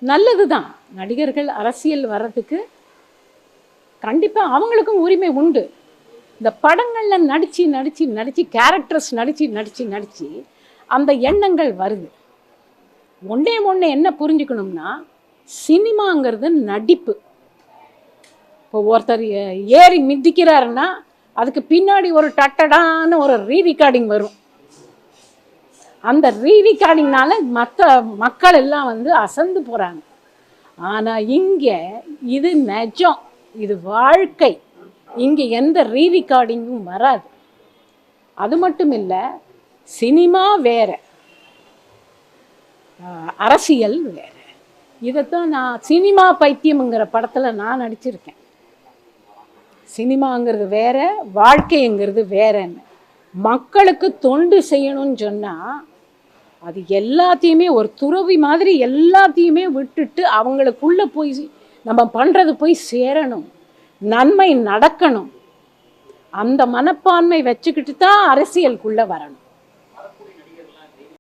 நல்லது தான். நடிகர்கள் அரசியல் வர்றதுக்கு கண்டிப்பாக அவங்களுக்கும் உரிமை உண்டு. இந்த படங்களில் நடித்து நடித்து நடித்து கேரக்டர்ஸ் நடித்து அந்த எண்ணங்கள் வருது. ஒன்றே என்ன புரிஞ்சுக்கணும்னா, சினிமாங்கிறது நடிப்பு. இப்போ ஒருத்தர் ஏறி மிதிக்கிறாருன்னா அதுக்கு பின்னாடி ஒரு டட்டடான ஒரு ரீரிகார்டிங் வரும். அந்த ரீரிகார்டிங்னால மக்கள் எல்லாம் அசந்து போகிறாங்க. ஆனால் இங்கே இது நிஜம், இது வாழ்க்கை. இங்கே எந்த ரீரிகார்டிங்கும் வராது. அது மட்டும் இல்லை, சினிமா வேறு, அரசியல் வேறு. இதைத்தான் நான் சினிமா பைத்தியம்ங்கிற படத்தில் நான் நடிச்சிருக்கேன். சினிமாங்கிறது வேற, வாழ்க்கைங்கிறது வேறன்னு. மக்களுக்கு தொண்டு செய்யணும்னு சொன்னால் அது எல்லாத்தையுமே ஒரு துறவி மாதிரி எல்லாத்தையுமே விட்டுட்டு அவங்களுக்குள்ளே போய் நம்ம பண்ணுறது போய் சேரணும், நன்மை நடக்கணும். அந்த மனப்பான்மை வச்சுக்கிட்டு தான் அரசியலுக்குள்ளே வரணும்.